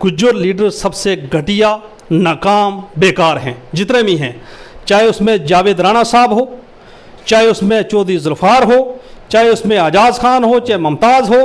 Gujjar leader सबसे घटिया, नाकाम, बेकार हैं जितने भी हैं, चाहे उसमें जावेद राणा साहब हो, चाहे उसमें चौधरी जुल्फार हो, चाहे उसमें आजाज खान हो, चाहे मुमताज़ हो,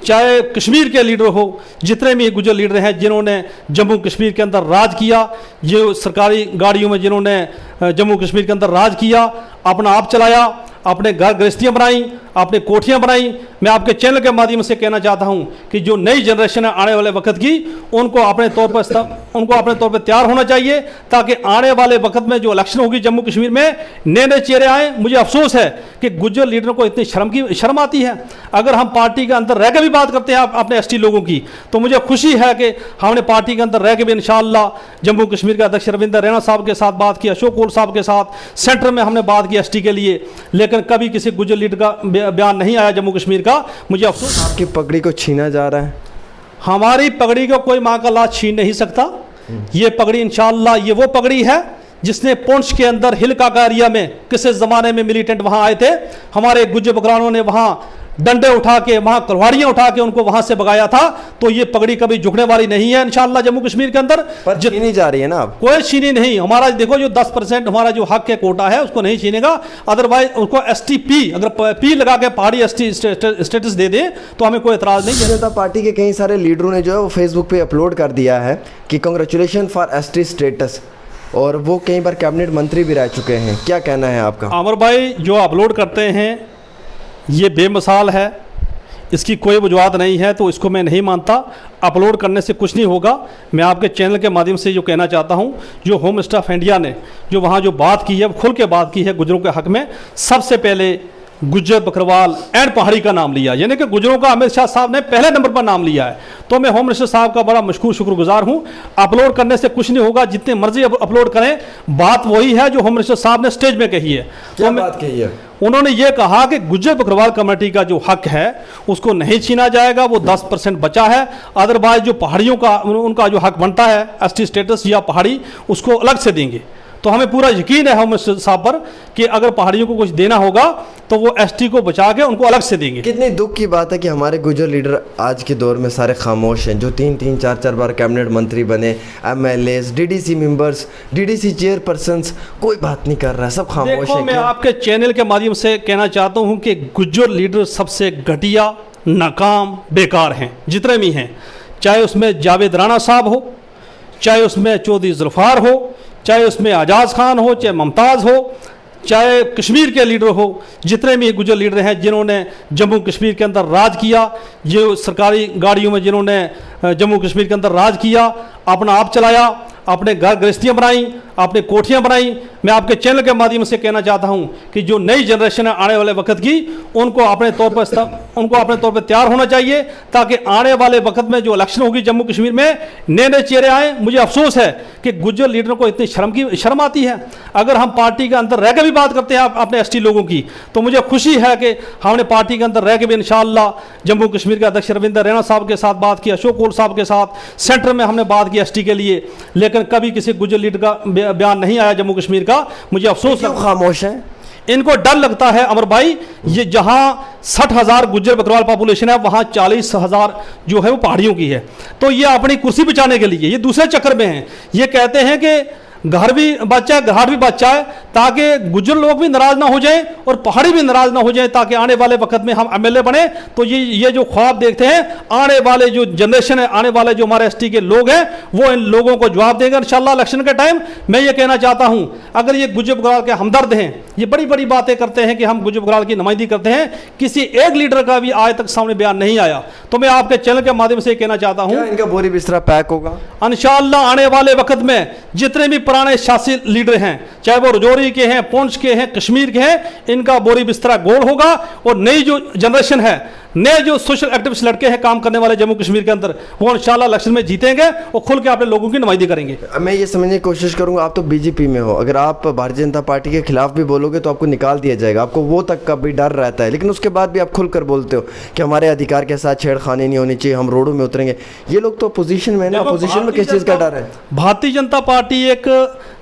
चाहे कश्मीर के लीडर हो, जितने भी गुज्जर लीडर हैं जिन्होंने जम्मू कश्मीर के अंदर राज किया, जो सरकारी गाड़ियों में जिन्होंने जम्मू कश्मीर के अंदर राज किया, अपना आप चलाया, अपने घर गृहस्थियाँ बनाई, अपने कोठियाँ बनाई। मैं आपके चैनल के माध्यम से कहना चाहता हूँ कि जो नई जनरेशन है आने वाले वक्त की, उनको अपने तौर पर तैयार होना चाहिए, ताकि आने वाले वक्त में जो इलेक्शन होगी जम्मू कश्मीर में नए नए चेहरे आए। मुझे अफसोस है कि गुज्जर लीडरों को इतनी शर्म आती है। अगर हम पार्टी के अंदर रह के भी बात करते हैं अपने एसटी लोगों की, तो मुझे खुशी है कि हमने पार्टी के अंदर रह के भी इंशाअल्लाह जम्मू कश्मीर के अध्यक्ष रविंदर रैना साहब के साथ बात की, अशोक कोल साहब के साथ सेंटर में हमने बात की एसटी के लिए, लेकिन कभी किसी गुज्जर लीडर का बयान नहीं आया जम्मू कश्मीर का। मुझे अफसोस। आपकी पगड़ी को छीना जा रहा है। हमारी पगड़ी को कोई माँ का लाश छीन नहीं सकता। ये पगड़ी इंशाअल्लाह ये वो पगड़ी है जिसने पुंछ के अंदर हिल काका एरिया में किसी ज़माने में मिलिटेंट वहाँ आए थे, हमारे गुज्जर बकरानों ने वहाँ डंडे उठा के, वहाँ कुल्हाड़ियाँ उठा के उनको वहाँ से भगाया था। तो ये पगड़ी कभी झुकने वाली नहीं है इंशाअल्लाह जम्मू कश्मीर के अंदर। पर छीनी जा रही है ना, अब कोई छीनी नहीं। हमारा देखो जो 10% हमारा जो हक है कोटा है उसको नहीं छीनेगा, अदरवाइज उसको STP अगर पी लगा के पहाड़ी ST स्टेटस दे दे तो हमें कोई एतराज़ नहीं है। जनता पार्टी के कई सारे लीडरों ने जो है वो फेसबुक पे अपलोड कर दिया है कि कांग्रेचुलेशन फॉर ST स्टेटस, और वो कई बार कैबिनेट मंत्री भी रह चुके हैं। क्या कहना है आपका? आमिर भाई, जो अपलोड करते हैं ये बेमिसाल है, इसकी कोई वजूहत नहीं है, तो इसको मैं नहीं मानता। अपलोड करने से कुछ नहीं होगा। मैं आपके चैनल के माध्यम से जो कहना चाहता हूं, जो होम मिनिस्टर ऑफ इंडिया ने जो वहां जो बात की है, खुल के बात की है गुजरों के हक में, सबसे पहले गुज्जर, बकरवाल एंड पहाड़ी का नाम लिया, यानी कि गुजरों का अमित शाह साहब ने पहले नंबर पर नाम लिया है। तो मैं होम मिनिस्टर साहब का बड़ा मशकूर शुक्रगुजार हूं। अपलोड करने से कुछ नहीं होगा, जितने मर्जी अपलोड करें, बात वही है जो होम मिनिस्टर साहब ने स्टेज में कही है। क्या बात कही है? उन्होंने ये कहा कि गुज्जर बकरवाल कमेटी का जो हक है उसको नहीं छीना जाएगा, वो 10% बचा है। अदरवाइज जो पहाड़ियों का उनका जो हक बनता है ST स्टेटस या पहाड़ी, उसको अलग से देंगे। तो हमें पूरा यकीन है होम मिनिस्टर साहब पर कि अगर पहाड़ियों को कुछ देना होगा तो वो ST को बचा के उनको अलग से देंगे। कितनी दुख की बात है कि हमारे गुज्जर लीडर आज के दौर में सारे खामोश हैं, जो 3-3, 4-4 बार कैबिनेट मंत्री बने, MLAs, DDC members, DDC chairpersons, कोई बात नहीं कर रहा है, सब खामोश है। मैं आपके चैनल के माध्यम से कहना चाहता हूँ कि गुज्जर लीडर सबसे घटिया, नाकाम, बेकार हैं जितने भी हैं, चाहे उसमें जावेद राणा साहब हो, चाहे उसमें चौधरी जुल्फार हो, चाहे उसमें आजाज खान हो, चाहे मुमताज़ हो, चाहे कश्मीर के लीडर हो, जितने भी गुज्जर लीडर हैं जिन्होंने जम्मू कश्मीर के अंदर राज किया, जो सरकारी गाड़ियों में जिन्होंने जम्मू कश्मीर के अंदर राज किया, अपना आप चलाया, अपने घर गृहस्थियाँ बनाई, अपने कोठियाँ बनाई। मैं आपके चैनल के माध्यम से कहना चाहता हूँ कि जो नई जनरेशन है आने वाले वक्त की, उनको अपने तौर पर तैयार होना चाहिए, ताकि आने वाले वक्त में जो इलेक्शन होगी जम्मू कश्मीर में नए नए चेहरे आए। मुझे अफसोस है कि गुज्जर लीडरों को इतनी शर्म आती है। अगर हम पार्टी के अंदर रह के भी बात करते हैं अपने ST लोगों की, तो मुझे खुशी है कि हमने पार्टी के अंदर रह के भी इंशाअल्लाह जम्मू कश्मीर के अध्यक्ष रविंदर रैना साहब के साथ बात की, अशोक कोल साहब के साथ सेंटर में हमने बात की ST के लिए, लेकिन कभी किसी गुज्जर लीडर का बयान नहीं आया जम्मू कश्मीर का। मुझे अफसोस है। खामोश है, इनको डर लगता है अमर भाई। ये जहां 60,000 गुज्जर बकरवाल पॉपुलेशन है, वहां 40,000 जो है वो पहाड़ियों की है। तो ये अपनी कुर्सी बचाने के लिए ये दूसरे चक्कर में हैं। ये कहते हैं कि घर भी बच्चा है, घाट भी बच्चा है, ताकि गुज्जर लोग भी नाराज ना हो जाएं और पहाड़ी भी नाराज ना हो जाएं, ताकि आने वाले वक्त में हम MLA बने। तो ये जो ख्वाब देखते हैं, आने वाले जो जनरेशन है, आने वाले जो हमारे ST के लोग हैं, वो इन लोगों को जवाब देंगे इंशाअल्लाह इलेक्शन के टाइम। मैं ये कहना चाहता हूं, अगर ये गुज्जर बकरवाल के हमदर्द हैं, ये बड़ी बड़ी बातें करते हैं कि हम गुज्जर बकरवाल की नुमाइंदगी करते हैं, किसी एक लीडर का भी आज तक सामने बयान नहीं आया। तो मैं आपके चैनल के माध्यम से कहना चाहता हूँ, इनका बोरी बिस्तरा पैक होगा इंशाअल्लाह। आने वाले वक्त में जितने भी पुराने शासी लीडर हैं, चाहे वो रजौरी के हैं, पुंछ के हैं, कश्मीर के हैं, इनका बोरी बिस्तरा गोल होगा। और नई जो जनरेशन है, नए जो सोशल एक्टिविस्ट लड़के हैं काम करने वाले जम्मू कश्मीर के अंदर, वो इंशाअल्लाह इलेक्शन में जीतेंगे और खुल के अपने लोगों की नुमाइंदगी करेंगे। मैं ये समझने की कोशिश करूंगा, आप तो BJP में हो, अगर आप भारतीय जनता पार्टी के खिलाफ भी बोलोगे तो आपको निकाल दिया जाएगा, आपको वो तक का भी डर रहता है, लेकिन उसके बाद भी आप खुलकर बोलते हो कि हमारे अधिकार के साथ छेड़खानी नहीं होनी चाहिए, हम रोडों में उतरेंगे। ये लोग तो अपोजिशन में है ना, अपोजिशन में किस चीज़ का डर है? भारतीय जनता पार्टी एक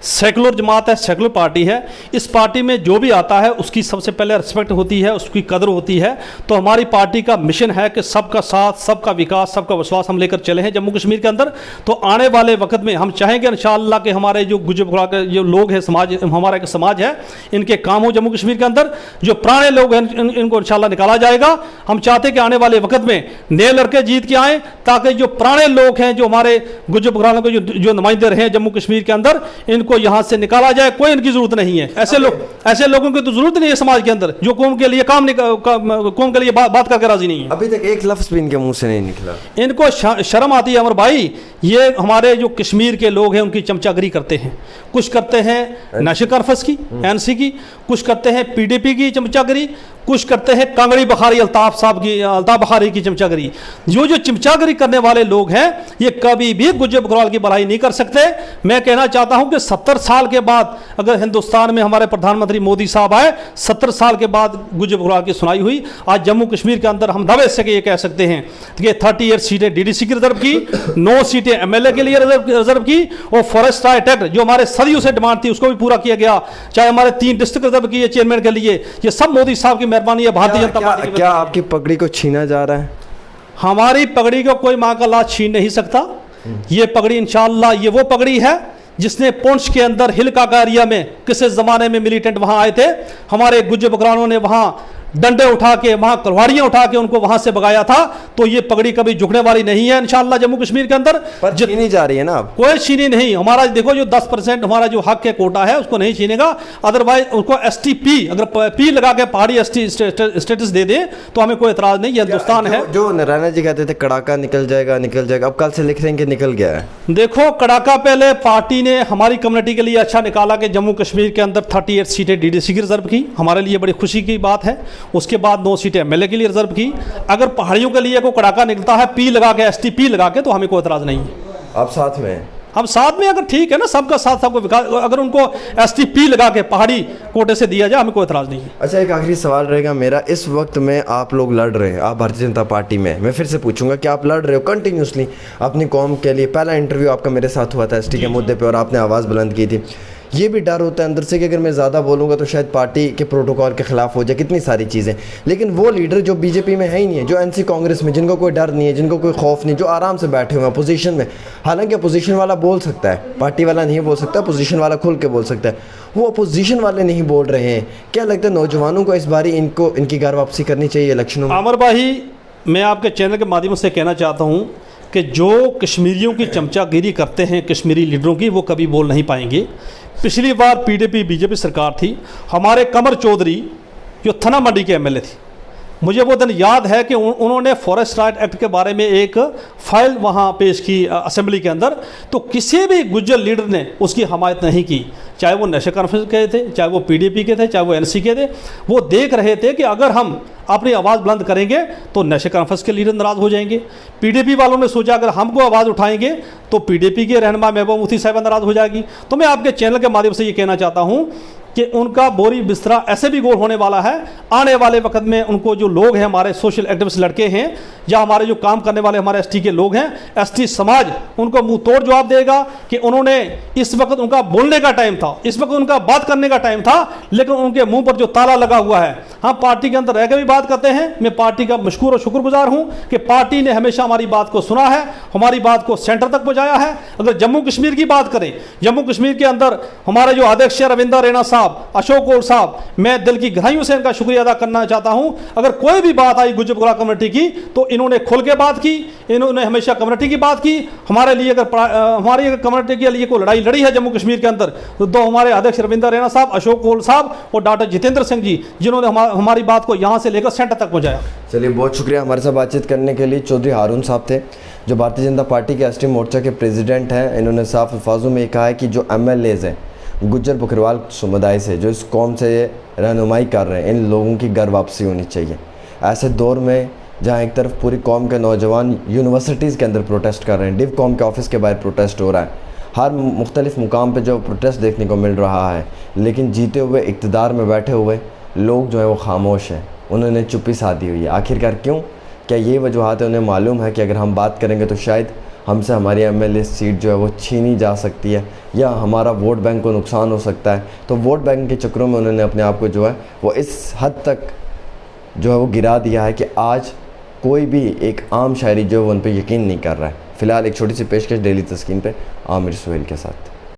सेकुलर जमात है, सेकुलर पार्टी है। इस पार्टी में जो भी आता है उसकी सबसे पहले रिस्पेक्ट होती है, उसकी कदर होती है। तो हमारी पार्टी का मिशन है कि सबका साथ, सबका विकास, सबका विश्वास हम लेकर चले हैं जम्मू कश्मीर के अंदर। तो आने वाले वक्त में हम चाहेंगे इंशाअल्लाह कि हमारे जो गुज्जर बकरवाल के जो लोग हैं, समाज, हमारा एक समाज है, इनके काम हो जम्मू कश्मीर के अंदर। जो पुराने लोग हैं इनको इंशाअल्लाह निकाला जाएगा। हम चाहते हैं कि आने वाले वक्त में नए लड़के जीत के आएँ, ताकि जो पुराने लोग हैं, जो हमारे गुज्जर बकरवाल के जो नुमाइंदे रहे हैं जम्मू कश्मीर के अंदर, इनको यहाँ से निकाला जाए। कोई इनकी जरूरत नहीं है। ऐसे लोगों की तो जरूरत नहीं है समाज के अंदर, जो कौम के लिए कौम के लिए बात करके राजी नहीं है। अभी तक एक लफ्ज़ भी इनके मुंह से नहीं निकला। इनको शर्म आती है अमर भाई। ये हमारे जो कश्मीर के लोग हैं उनकी चमचागिरी करते हैं। कुछ करते हैं नेशनल कॉन्फ्रेंस की, एनसी की, कुछ करते हैं पीडीपी की चमचागिरी, कुछ करते हैं कांगड़ी बखारी अल्ताफ बखारी की चमचागिरी। जो चमचागिरी करने वाले लोग हैं ये कभी भी गुज्जर बकरवाल की भलाई नहीं कर सकते। मैं कहना चाहता हूं कि 70 साल के बाद अगर हिंदुस्तान में हमारे प्रधानमंत्री मोदी साहब आए, 70 साल के बाद गुज्जर बकरवाल की सुनाई हुई। आज जम्मू कश्मीर के अंदर हम दावे से ये कह सकते हैं कि 38 सीटें डीडीसी की रिजर्व की, 9 सीटें एमएलए के लिए रिजर्व की, और फॉरेस्ट राइट एक्ट जो हमारे सदियों से डिमांड थी उसको भी पूरा किया गया। चाहे हमारे 3 डिस्ट्रिक्ट रिजर्व किए चेयरमैन के लिए, ये सब मोदी साहब की मेहरबानी है, भारतीय जनता पार्टी। क्या आपकी पगड़ी को छीना जा रहा है? हमारी पगड़ी को कोई मां का लाश छीन नहीं सकता। ये पगड़ी इंशाअल्लाह ये वो पगड़ी है जिसने पुंछ के अंदर हिलका का एरिया में किसी जमाने में मिलिटेंट वहां आए थे, हमारे गुज्जर बकरवालों ने वहां डंडे उठा के, वहां कुल्हाड़ियां उठा के उनको वहां से भगाया था। तो ये पगड़ी कभी झुकने वाली नहीं है इंशाअल्लाह जम्मू कश्मीर के अंदर। पर छीनी जा रही है ना? कोई छीनी नहीं। हमारा देखो जो 10% हमारा जो हक है कोटा है उसको नहीं छीनेगा। अदरवाइज उसको एसटीपी अगर पी लगा के पहाड़ी एसटी स्टेटस दे दे तो हमें कोई एतराज नहीं। हिंदुस्तान है। जो नारायण जी कहते थे कड़ाका निकल जाएगा, अब कल से लिख रहे हैं कि निकल गया है। देखो कड़ाका पहले पार्टी ने हमारी कम्युनिटी के लिए अच्छा निकाला कि जम्मू कश्मीर के अंदर 38 सीटें डीडीसी की रिजर्व की, हमारे लिए बड़ी खुशी की बात है। उसके बाद 9 सीटें एमएलए के लिए रिजर्व की। अगर पहाड़ियों के लिए कोई कड़ाका निकलता है पी लगा के, एसटीपी लगा के, तो हमें कोई एतराज नहीं है। आप साथ में हैं? हम साथ में, अगर ठीक है ना, सबका साथ, सबको विकास, अगर उनको एसटीपी लगा के पहाड़ी कोटे से दिया जाए हमें कोई एतराज नहीं है। अच्छा, एक आखिरी सवाल रहेगा मेरा। इस वक्त में आप लोग लड़ रहे हैं, आप भारतीय जनता पार्टी में, मैं फिर से पूछूंगा कि आप लड़ रहे हो कंटिन्यूसली अपनी कौम के लिए। पहला इंटरव्यू आपका मेरे साथ हुआ था एसटी के मुद्दे पे और आपने आवाज़ बुलंद की थी। ये भी डर होता है अंदर से कि अगर मैं ज़्यादा बोलूँगा तो शायद पार्टी के प्रोटोकॉल के खिलाफ हो जाए, कितनी सारी चीज़ें। लेकिन वो लीडर जो बीजेपी में है ही नहीं है, जो एनसी कांग्रेस में, जिनको कोई डर नहीं है, जिनको कोई खौफ नहीं, जो आराम से बैठे हुए हैं अपोजिशन में। हालांकि अपोजिशन वाला बोल सकता है, पार्टी वाला नहीं बोल सकता, अपोजिशन वाला खुल के बोल सकता है। वो अपोजिशन वाले नहीं बोल रहे हैं। क्या लगता है नौजवानों को इस बारी इनकी घर वापसी करनी चाहिए इलेक्शनों में? आमर भाई, मैं आपके चैनल के माध्यम से कहना चाहता हूँ कि जो कश्मीरियों की चमचागिरी करते हैं कश्मीरी लीडरों की, वो कभी बोल नहीं पाएंगे। पिछली बार पीडीपी बीजेपी सरकार थी, हमारे कमर चौधरी जो थना मंडी के एमएलए थी, मुझे वो दिन याद है कि उन्होंने फॉरेस्ट राइट एक्ट के बारे में एक फाइल वहाँ पेश की असेंबली के अंदर। तो किसी भी गुज्जर लीडर ने उसकी हमायत नहीं की, चाहे वो नेशनल कॉन्फ्रेंस के थे, चाहे वो पीडीपी के थे, चाहे वो एनसी के थे। वो देख रहे थे कि अगर हम अपनी आवाज़ बुलंद करेंगे तो नेशनल कॉन्फ्रेंस के लीडर नाराज़ हो जाएंगे। पीडीपी वालों ने सोचा अगर हमको आवाज़ उठाएंगे तो पीडीपी के रहनुमा महबूबा मुफ्ती साहिबा नाराज़ हो जाएगी। तो मैं आपके चैनल के माध्यम से ये कहना चाहता हूँ कि उनका बोरी बिस्तरा ऐसे भी गोल होने वाला है। आने वाले वक्त में उनको जो लोग हैं, हमारे सोशल एक्टिविस्ट लड़के हैं या हमारे जो काम करने वाले हमारे एसटी के लोग हैं, एसटी समाज उनको मुंह तोड़ जवाब देगा कि उन्होंने, इस वक्त उनका बोलने का टाइम था, इस वक्त उनका बात करने का टाइम था, लेकिन उनके मुंह पर जो ताला लगा हुआ है। हाँ, पार्टी के अंदर रह के भी बात करते हैं। मैं पार्टी का मशकूर और शुक्रगुजार हूँ कि पार्टी ने हमेशा हमारी बात को सुना है, हमारी बात को सेंटर तक पहुँचाया है। अगर जम्मू कश्मीर की बात करें, जम्मू कश्मीर के अंदर हमारे जो अध्यक्ष रविंदर रैना साहब, अशोक कौल साहब, मैं दिल की गहराइयों से इनका शुक्रिया अदा करना चाहता हूं। अगर कोई भी बात आई गुज्जर बकरवाल कम्युनिटी की तो इन्होंने खुल के बात की, इन्होंने हमेशा कम्युनिटी की बात की। हमारे लिए अगर हमारी कम्युनिटी के लिए कोई लड़ाई लड़ी है जम्मू कश्मीर के अंदर तो हमारे अध्यक्ष रविंदर रैना साहब, अशोक कौल साहब और डॉक्टर जितेंद्र सिंह जी, जिन्होंने हमारी बात को यहाँ से लेकर सेंटर तक पहुँचाया। चलिए, बहुत शुक्रिया हमारे साथ बातचीत करने के लिए। चौधरी हारून साहब थे जो भारतीय जनता पार्टी के एसटी मोर्चा के प्रेसिडेंट हैं। इन्होंने साफ अल्फाजों में कहा है कि जो एमएलएज़ हैं गुज्जर बकरवाल समुदाय से, जो इस कौम से रहनुमाई कर रहे हैं, इन लोगों की घर वापसी होनी चाहिए। ऐसे दौर में जहां एक तरफ पूरी कौम के नौजवान यूनिवर्सिटीज़ के अंदर प्रोटेस्ट कर रहे हैं, डिव कॉम के ऑफिस के बाहर प्रोटेस्ट हो रहा है, हर मुख्तलिफ मुकाम पे जो प्रोटेस्ट देखने को मिल रहा है, लेकिन जीते हुए इक़्तिदार में बैठे हुए लोग जो हैं वो खामोश हैं, उन्होंने चुप्पी साधी हुई है। आखिरकार क्यों? क्या ये वजूहात है? उन्हें मालूम है कि अगर हम बात करेंगे तो शायद हमसे हमारी एमएलए सीट जो है वो छीनी जा सकती है या हमारा वोट बैंक को नुकसान हो सकता है। तो वोट बैंक के चक्करों में उन्होंने अपने आप को जो है वो इस हद तक जो है वो गिरा दिया है कि आज कोई भी एक आम शायरी जो है वो उन पर यकीन नहीं कर रहा है। फ़िलहाल एक छोटी सी पेशकश डेली तस्कीन पे आमिर सुहेल के साथ।